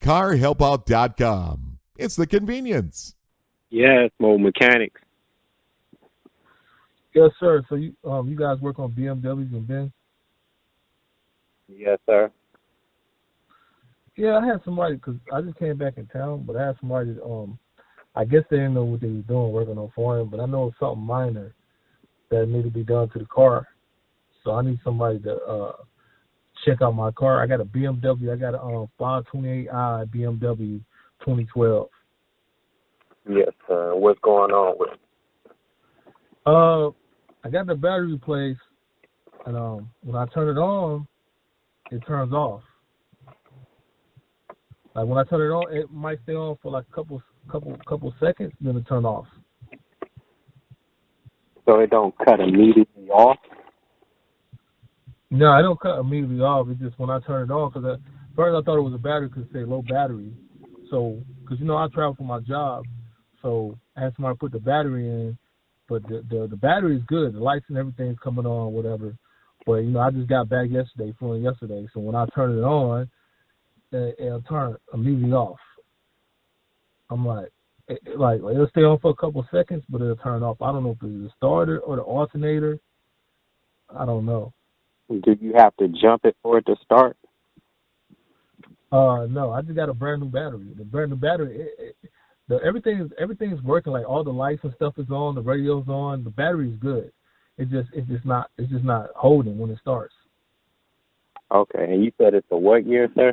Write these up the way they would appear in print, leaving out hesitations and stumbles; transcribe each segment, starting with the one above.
Carhelpout.com. It's the convenience. Yes, Mobile Mechanics. Yes, sir. So you guys work on BMWs and Benz? Yes, sir. Yeah, I had somebody, because I just came back in town, but I had somebody that, I guess they didn't know what they were doing working on for him, but I know it's something minor that needed to be done to the car. So I need somebody to check out my car. I got a BMW. I got a 528i BMW 2012. Yes, sir. What's going on with it? I got the battery replaced, and when I turn it on, it turns off. Like when I turn it on, it might stay on for like a couple seconds, then it turn off. So it don't cut immediately off? No, I don't cut immediately off. It's just when I turn it on, because at first I thought it was a battery because it said low battery. So, because I travel for my job, so I had somebody put the battery in, but the battery is good. The lights and everything's coming on, whatever. But I just got back yesterday, flew yesterday. So when I turn it on, it'll turn immediately off. I'm like, it'll stay on for a couple seconds, but it'll turn off. I don't know if it's the starter or the alternator. I don't know. Do you have to jump it for it to start? No, I just got a brand new battery. The brand new battery, everything's working. Like all the lights and stuff is on, the radio's on, the battery's good. It's just not holding when it starts. Okay, and you said it's a what year, sir?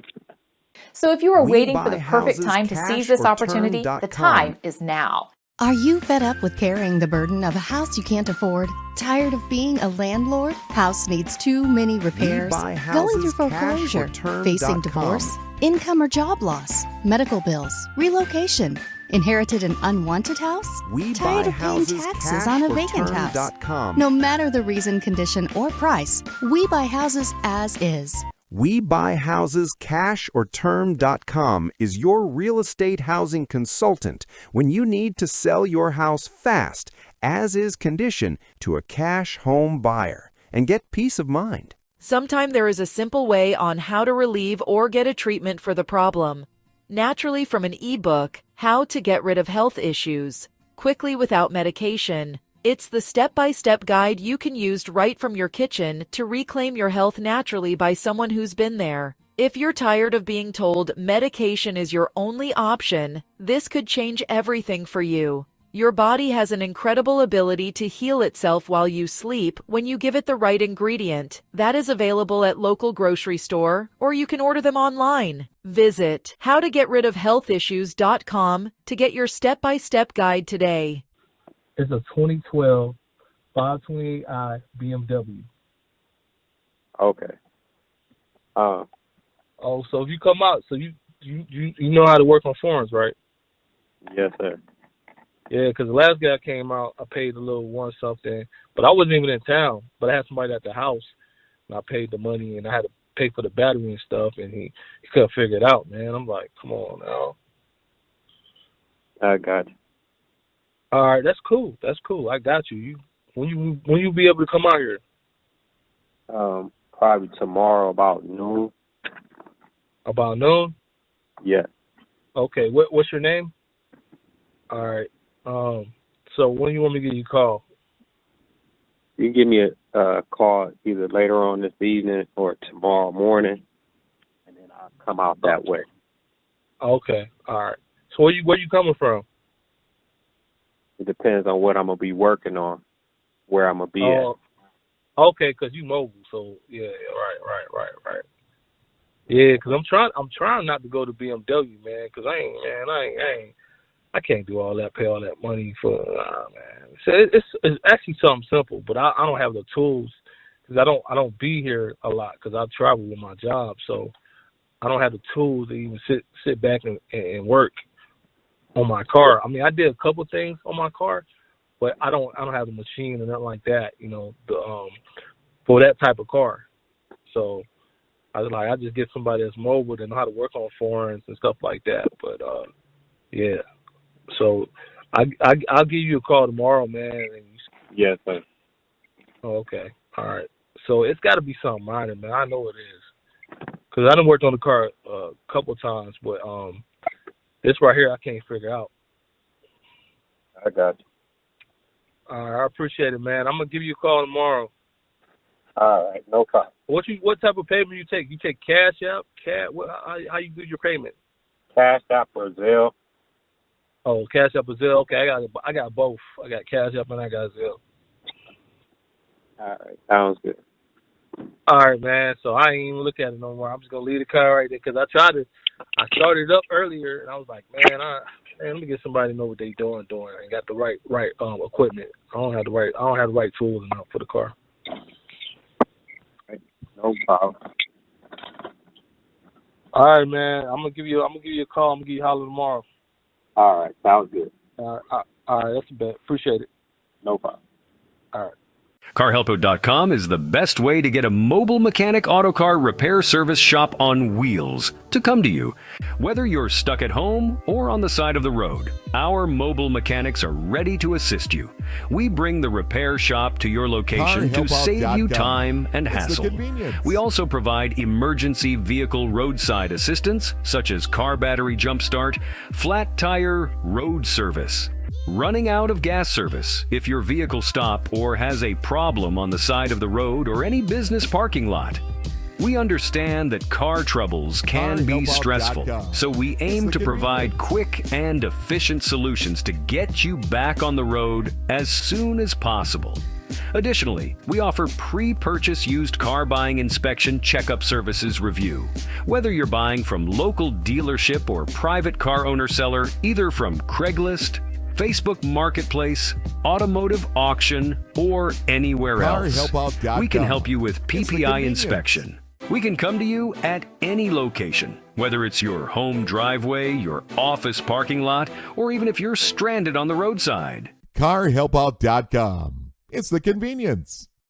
So if you are waiting for the perfect time to seize this opportunity, the time is now. Are you fed up with carrying the burden of a house you can't afford? Tired of being a landlord? House needs too many repairs? Going through foreclosure? Facing divorce? Income or job loss? Medical bills? Relocation? Inherited an unwanted house? Tired of paying taxes on a vacant house? No matter the reason, condition, or price, we buy houses as is. WeBuyHousesCashOrTerm.com is your real estate housing consultant when you need to sell your house fast, as is condition, to a cash home buyer and get peace of mind. Sometime there is a simple way on how to relieve or get a treatment for the problem. Naturally from an ebook, How to Get Rid of Health Issues, Quickly Without Medication. It's the step-by-step guide you can use right from your kitchen to reclaim your health naturally by someone who's been there. If you're tired of being told medication is your only option, this could change everything for you. Your body has an incredible ability to heal itself while you sleep when you give it the right ingredient. That is available at local grocery store, or you can order them online. Visit howtogetridofhealthissues.com to get your step-by-step guide today. It's a 2012 528i BMW. Okay. So if you come out, so you know how to work on forums, right? Yes, sir. Yeah, because the last guy came out, I paid a little one something, but I wasn't even in town. But I had somebody at the house, and I paid the money, and I had to pay for the battery and stuff, and he couldn't figure it out, man. I'm like, come on now. I got you. All right, that's cool. I got you. When you be able to come out here? Probably tomorrow about noon. About noon? Yeah. Okay. What's your name? All right. So when you want me to give you a call? You can give me a call either later on this evening or tomorrow morning, and then I'll come out that way. Okay. All right. So where you coming from? It depends on what I'm gonna be working on, where I'm gonna be at. Okay, 'cause you mobile, so yeah, right. Yeah, 'cause I'm trying not to go to BMW, man, 'cause I can't do all that, pay all that money for, man. So it's actually something simple, but I don't have the tools, 'cause I don't be here a lot, 'cause I travel with my job, so I don't have the tools to even sit back and work on my car. I mean, I did a couple things on my car, but I don't have the machine or nothing like that, for that type of car. So I just get somebody that's mobile that know how to work on forums and stuff like that. But yeah, so I'll give you a call tomorrow, man. Yes, sir. Oh, okay, all right. So it's got to be something minor, man. I know it is. Because I done worked on the car a couple times, but this right here I can't figure out. I got you. All right, I appreciate it, man. I'm gonna give you a call tomorrow. All right, no problem. What type of payment you take? You take Cash App, how you do your payment? Cash App or Zelle? Oh, Cash App or Zelle. Okay, I got both. I got Cash App and I got Zelle. All right, sounds good. All right, man. So I ain't even look at it no more. I'm just gonna leave the car right there because I started it up earlier and I was like, man, let me get somebody to know what they doing. I got the right equipment. I don't have the right tools enough for the car. No problem. All right, man. I'm gonna give you a call. I'm gonna give you a holler tomorrow. All right, sounds good. All right, that's a bet. Appreciate it. No problem. All right. Carhelpout.com is the best way to get a mobile mechanic auto car repair service shop on wheels to come to you. Whether you're stuck at home or on the side of the road, our mobile mechanics are ready to assist you. We bring the repair shop to your location to save you time and hassle. We also provide emergency vehicle roadside assistance, such as car battery jumpstart, flat tire road service, running out of gas service if your vehicle stops or has a problem on the side of the road or any business parking lot. We understand that car troubles can be stressful, so we aim to provide quick and efficient solutions to get you back on the road as soon as possible. Additionally, we offer pre-purchase used car buying inspection checkup services review. Whether you're buying from local dealership or private car owner seller, either from Craigslist, Facebook Marketplace, automotive auction, or anywhere else, we can help you with PPI inspection. We can come to you at any location, whether it's your home driveway, your office parking lot, or even if you're stranded on the roadside. Carhelpout.com. It's the convenience.